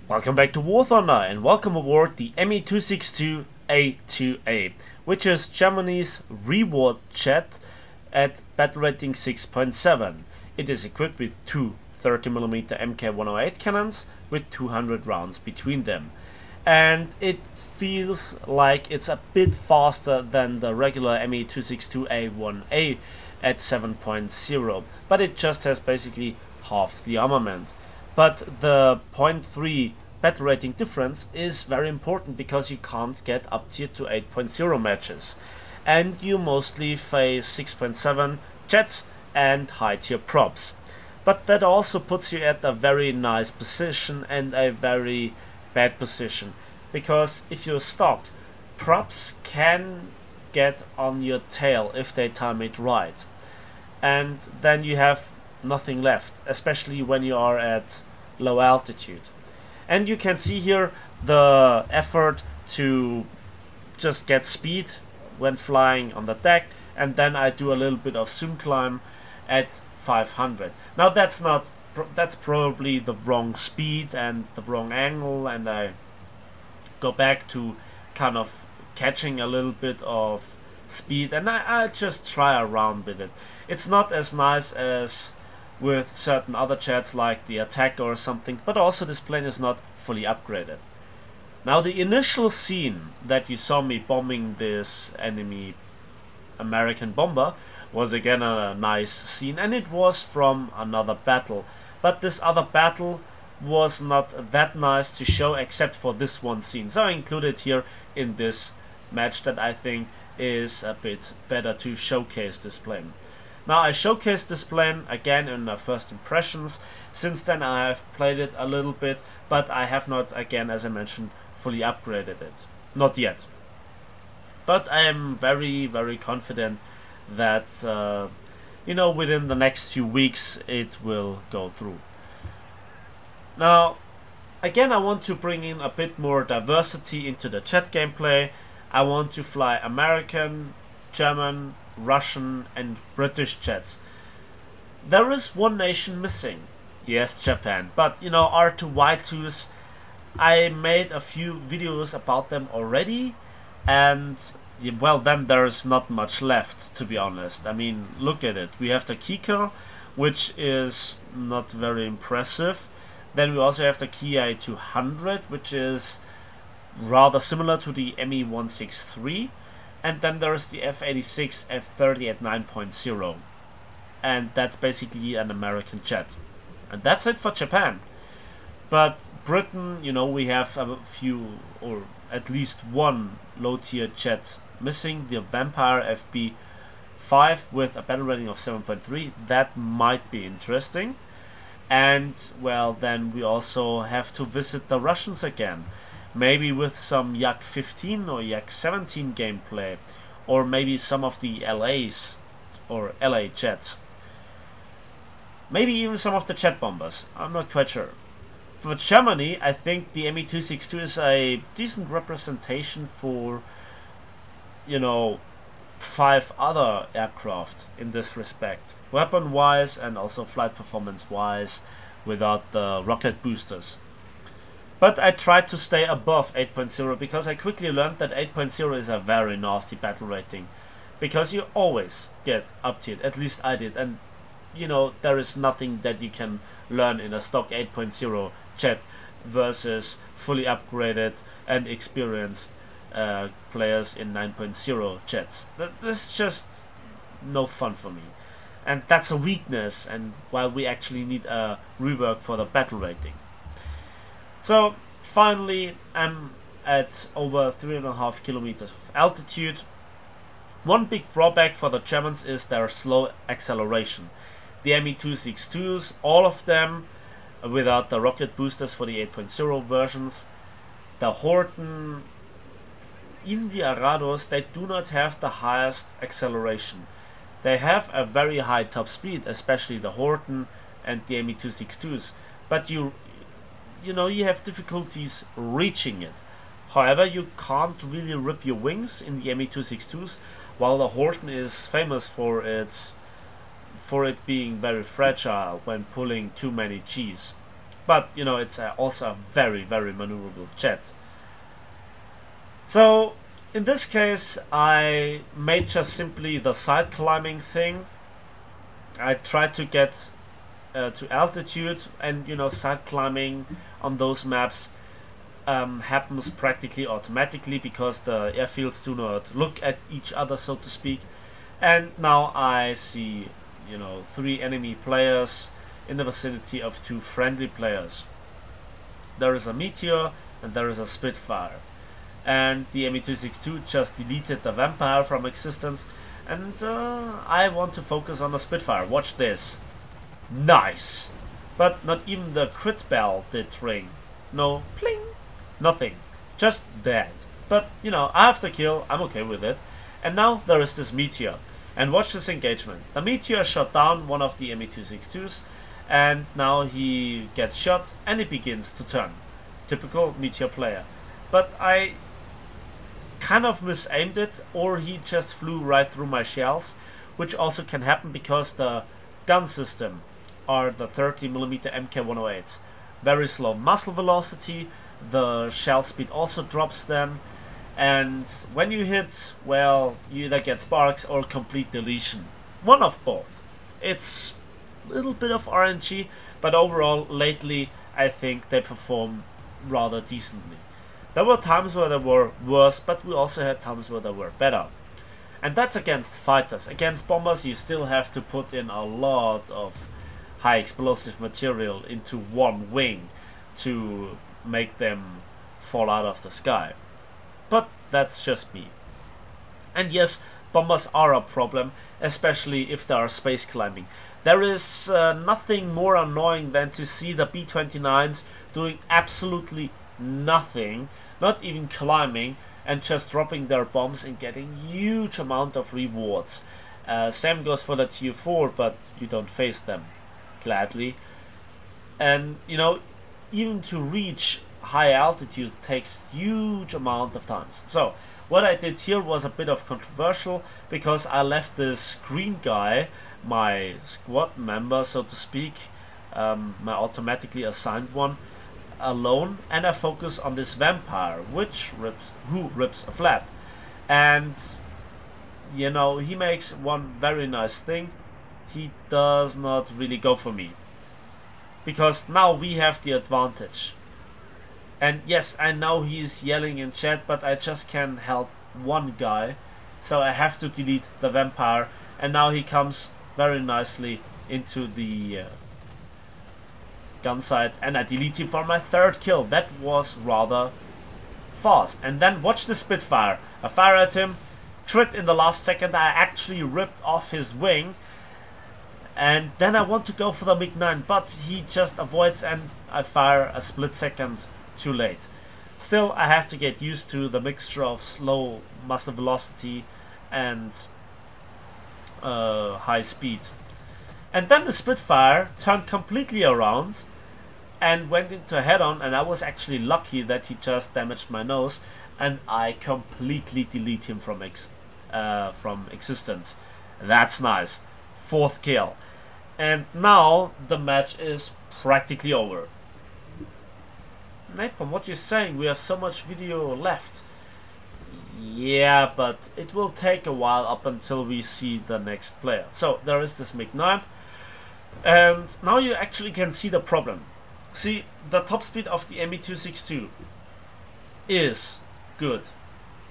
Welcome back to War Thunder and welcome aboard the Me-262 A-2a, which is Germany's reward jet at battle rating 6.7. It is equipped with two 30mm Mk108 cannons with 200 rounds between them. And it feels like it's a bit faster than the regular Me-262A1A at 7.0, but it just has basically half the armament. But the 0.3 battle rating difference is very important because you can't get up tier to 8.0 matches. And you mostly face 6.7 jets and high tier props. But that also puts you at a very nice position and a very bad position. Because if you're stock, props can get on your tail if they time it right. And then you have nothing left, especially when you are at low altitude. And you can see here the effort to just get speed when flying on the deck, and then I do a little bit of zoom climb at 500. Now that's probably the wrong speed and the wrong angle, and I go back to kind of catching a little bit of speed, and I just try around with it. It's not as nice as with certain other jets like the Attack or something, but also this plane is not fully upgraded. Now the initial scene that you saw me bombing this enemy American bomber was again a nice scene, and it was from another battle, but this other battle was not that nice to show except for this one scene, so I included here in this match that I think is a bit better to showcase this plane. Now I showcased this plane again in the first impressions. Since then I have played it a little bit, but I have not, again as I mentioned, fully upgraded it. Not yet. But I am very confident that within the next few weeks it will go through. Now again I want to bring in a bit more diversity into the jet gameplay. I want to fly American, German, Russian and British jets. There is one nation missing. Yes, Japan. But R2Y2s, I made a few videos about them already, and well, then there's not much left, to be honest. I mean, look at it. We have the Kika, which is not very impressive. Then we also have the Kia 200, which is rather similar to the Me-163. And then there's the F-86 F-30 at 9.0, and that's basically an American jet. And that's it for Japan. But Britain, we have a few, or at least one low-tier jet missing, the Vampire FB5 with a battle rating of 7.3. That might be interesting. And, well, then we also have to visit the Russians again. Maybe with some Yak-15 or Yak-17 gameplay, or maybe some of the LAs or LA jets. Maybe even some of the jet bombers. I'm not quite sure. For Germany, I think the Me-262 is a decent representation for, 5 other aircraft in this respect. Weapon-wise and also flight performance-wise, without the rocket boosters. But I tried to stay above 8.0 because I quickly learned that 8.0 is a very nasty battle rating. Because you always get up tiered, at least I did, and there is nothing that you can learn in a stock 8.0 jet versus fully upgraded and experienced players in 9.0 jets. This is just no fun for me. And that's a weakness, and while we actually need a rework for the battle rating. So finally I'm at over 3.5 kilometers of altitude. One big drawback for the Germans is their slow acceleration. The Me-262s, all of them without the rocket boosters for the 8.0 versions. The Horten, even the Arados, they do not have the highest acceleration. They have a very high top speed, especially the Horten and the Me-262s, but you have difficulties reaching it. However, you can't really rip your wings in the Me-262s, while the Horten is famous for it being very fragile when pulling too many Gs. But, you know, it's also a very, very maneuverable jet. So, in this case, I made just simply the side climbing thing. I tried to get to altitude, and, you know, side climbing on those maps happens practically automatically because the airfields do not look at each other, so to speak. And now I see, you know, 3 enemy players in the vicinity of 2 friendly players. There is a Meteor and there is a Spitfire. And the Me-262 just deleted the Vampire from existence, and I want to focus on the Spitfire. Watch this. Nice! But not even the crit bell did ring. No pling! Nothing. Just dead. But, you know, I have the kill, I'm okay with it. And now there is this Meteor. And watch this engagement. The Meteor shot down one of the Me-262s, and now he gets shot and he begins to turn. Typical Meteor player. But I kind of misaimed it, or he just flew right through my shells, which also can happen because the gun system are the 30mm MK108s. Very slow muzzle velocity, the shell speed also drops then, and when you hit, well, you either get sparks or complete deletion. One of both. It's a little bit of RNG, but overall, lately, I think they perform rather decently. There were times where they were worse, but we also had times where they were better. And that's against fighters. Against bombers, you still have to put in a lot of high explosive material into one wing to make them fall out of the sky. But that's just me. And yes, bombers are a problem, especially if they are space climbing. There is nothing more annoying than to see the B-29s doing absolutely nothing, not even climbing, and just dropping their bombs and getting huge amount of rewards. Same goes for the Tu-4, but you don't face them, gladly. And, you know, even to reach high altitude takes huge amount of times. So what I did here was a bit of controversial, because I left this green guy, my squad member, so to speak, my automatically assigned one, alone, and I focus on this Vampire, who rips a flap. And, you know, he makes one very nice thing. He does not really go for me, because now we have the advantage. And yes, I know he's yelling in chat, but I just can't help one guy, so I have to delete the Vampire. And now he comes very nicely into the gun sight, and I delete him for my 3rd kill. That was rather fast. And then watch the Spitfire. I fire at him, crit in the last second. I actually ripped off his wing, and then I want to go for the MiG-9, but he just avoids, and I fire a split second too late. Still, I have to get used to the mixture of slow muzzle velocity and high speed. And then the Spitfire turned completely around and went into a head-on, and I was actually lucky that he just damaged my nose, and I completely delete him from existence. That's nice. 4th kill. And now the match is practically over. Napalm, what you saying? We have so much video left. Yeah, but it will take a while up until we see the next player. So there is this MiG-9, and now you actually can see the problem. See, the top speed of the Me-262 is good,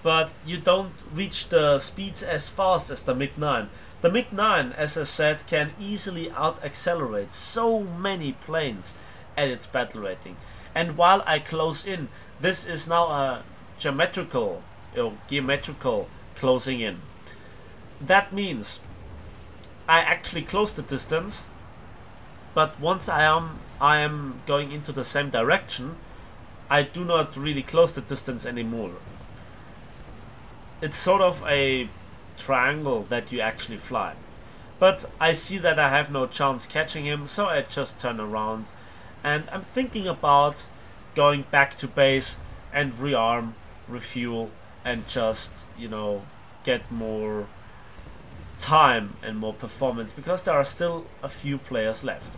but you don't reach the speeds as fast as the MiG-9. The MiG-9, as I said, can easily out-accelerate so many planes at its battle rating. And while I close in, this is now a geometrical closing in. That means I actually close the distance, but once I am going into the same direction, I do not really close the distance anymore. It's sort of a triangle that you actually fly. But I see that I have no chance catching him, so I just turn around, and I'm thinking about going back to base and rearm, refuel, and just, you know, get more time and more performance, because there are still a few players left.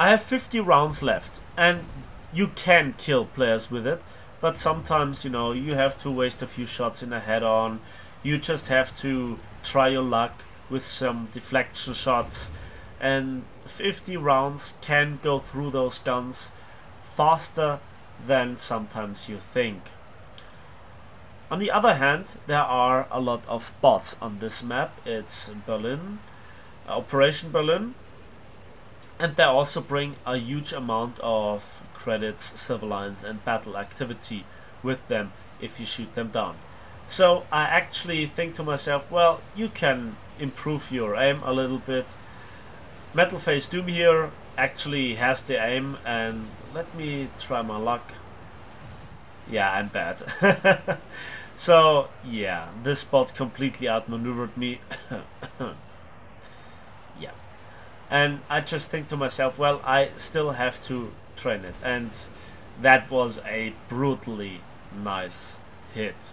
I have 50 rounds left, and you can kill players with it, but sometimes, you know, you have to waste a few shots in a head-on. You just have to try your luck with some deflection shots, and 50 rounds can go through those guns faster than sometimes you think. On the other hand, there are a lot of bots on this map. It's Berlin, Operation Berlin, and they also bring a huge amount of credits, civilians and battle activity with them if you shoot them down. So I actually think to myself, well, you can improve your aim a little bit. Metal Face Doom here actually has the aim, and let me try my luck. Yeah, I'm bad. So yeah, this bot completely outmaneuvered me. Yeah, and I just think to myself, well, I still have to train it, and that was a brutally nice hit.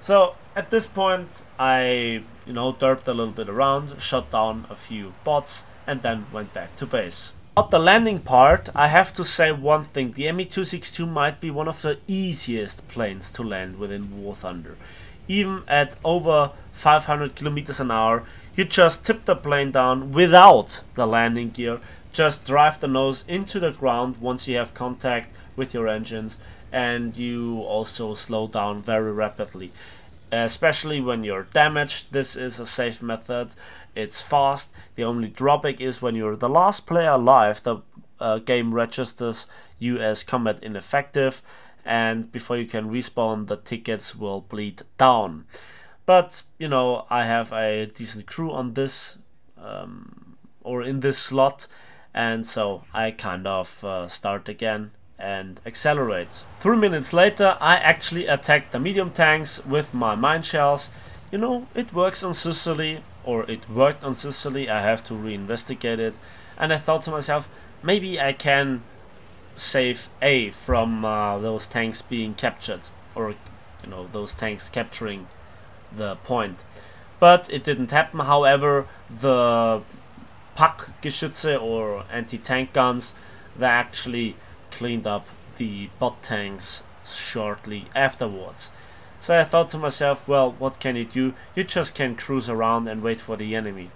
So at this point I, you know, derped a little bit around, shot down a few bots, and then went back to base. About the landing part, I have to say one thing: the Me-262 might be one of the easiest planes to land within War Thunder. Even at over 500 kilometers an hour, you just tip the plane down without the landing gear, just drive the nose into the ground once you have contact with your engines, and you also slow down very rapidly. Especially when you're damaged, this is a safe method. It's fast. The only drawback is when you're the last player alive, the game registers you as combat ineffective, and before you can respawn, the tickets will bleed down. But you know, I have a decent crew on this or in this slot, and so I kind of start again and accelerate. 3 minutes later, I actually attacked the medium tanks with my mine shells. You know, it works on Sicily, or it worked on Sicily. I have to reinvestigate it, and I thought to myself, maybe I can save A from those tanks being captured, or you know, those tanks capturing the point. But it didn't happen. However, the Packgeschütze, or anti-tank guns, they actually cleaned up the bot tanks shortly afterwards. So I thought to myself, well, what can you do? You just can cruise around and wait for the enemy.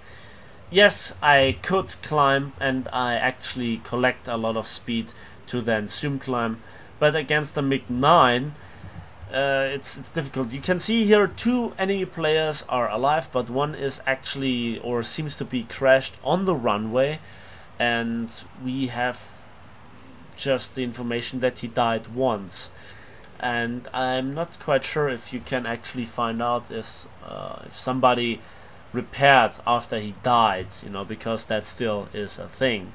Yes, I could climb, and I actually collect a lot of speed to then zoom climb, but against the MiG-9 it's difficult. You can see here 2 enemy players are alive, but one is actually, or seems to be, crashed on the runway, and we have just the information that he died once. And I'm not quite sure if you can actually find out if somebody repaired after he died, you know, because that still is a thing.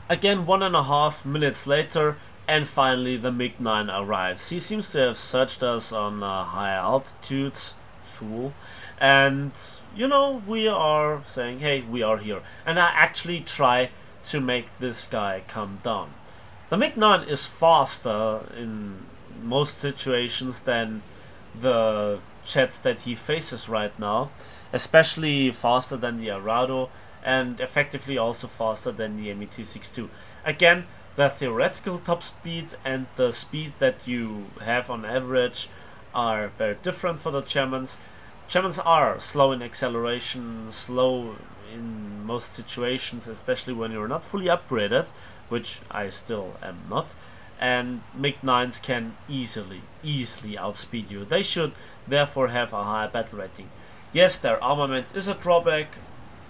Again, 1.5 minutes later, and finally the MiG-9 arrives. He seems to have searched us on high altitudes, fool, and you know, we are saying, hey, we are here, and I actually try to make this guy come down. The MiG-9 is faster in most situations than the jets that he faces right now, especially faster than the Arado, and effectively also faster than the Me-262. Again, the theoretical top speed and the speed that you have on average are very different for the Germans. Germans are slow in acceleration, slow in most situations, especially when you're not fully upgraded, which I still am not. And MiG-9s can easily outspeed you. They should therefore have a higher battle rating. Yes, their armament is a drawback,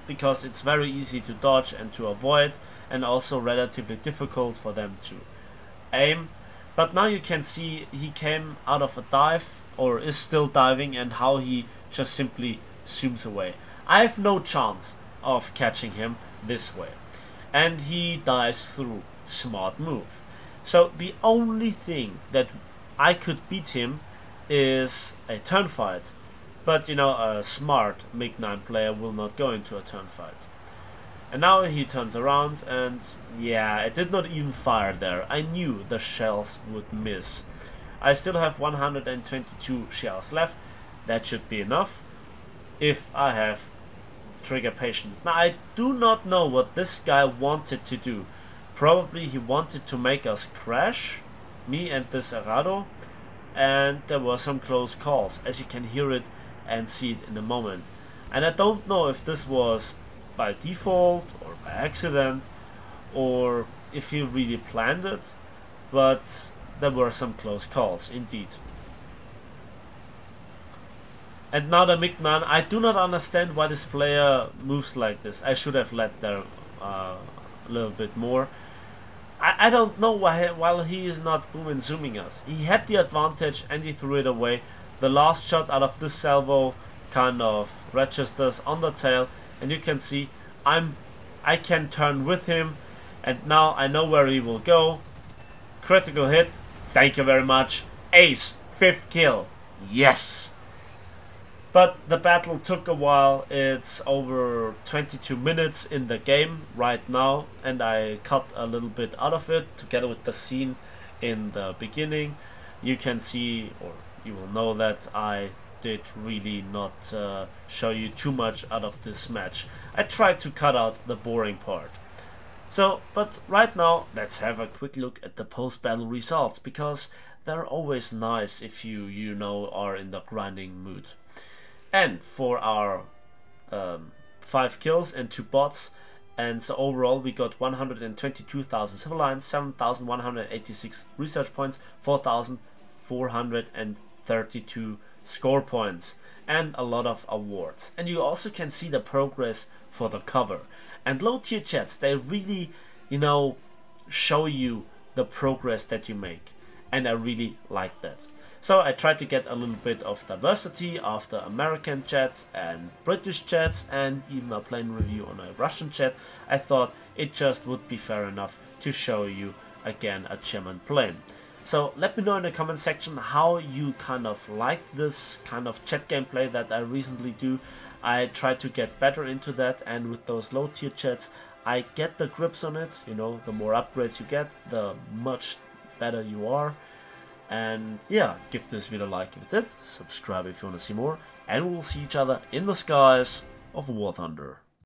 because it's very easy to dodge and to avoid, and also relatively difficult for them to aim. But now you can see he came out of a dive, or is still diving, and how he just simply zooms away. I have no chance of catching him this way, and he dives through. Smart move. So the only thing that I could beat him is a turn fight. But you know, a smart MiG-9 player will not go into a turn fight. And now he turns around, and yeah, it did not even fire there. I knew the shells would miss. I still have 122 shells left. That should be enough if I have trigger patience. Now I do not know what this guy wanted to do. Probably he wanted to make us crash, me and this Arado, and there were some close calls, as you can hear it and see it in a moment. And I don't know if this was by default or by accident, or if he really planned it, but there were some close calls indeed. And now the MiG-9, I do not understand why this player moves like this. I should have let there a little bit more. I don't know why, while he is not boom and zooming us. He had the advantage and he threw it away. The last shot out of this salvo kind of registers on the tail, and you can see I can turn with him, and now I know where he will go. Critical hit, thank you very much. Ace, 5th kill, yes! But the battle took a while. It's over 22 minutes in the game right now, and I cut a little bit out of it together with the scene in the beginning. You can see, or you will know, that I did really not show you too much out of this match. I tried to cut out the boring part. So, but right now let's have a quick look at the post-battle results, because they're always nice if you know, are in the grinding mood. And for our 5 kills and 2 bots, and so overall we got 122,000 civil lines, 7,186 research points, 4,432 score points, and a lot of awards. And you also can see the progress for the cover. And low tier chats, they really, you know, show you the progress that you make, and I really like that. So I tried to get a little bit of diversity after American chats and British chats, and even a plane review on a Russian chat. I thought it just would be fair enough to show you again a German plane. So let me know in the comment section how you kind of like this kind of chat gameplay that I recently do. I try to get better into that, and with those low tier chats I get the grips on it. You know, the more upgrades you get, the much better you are. And yeah, give this video a like if you did, subscribe if you want to see more, and we'll see each other in the skies of War Thunder.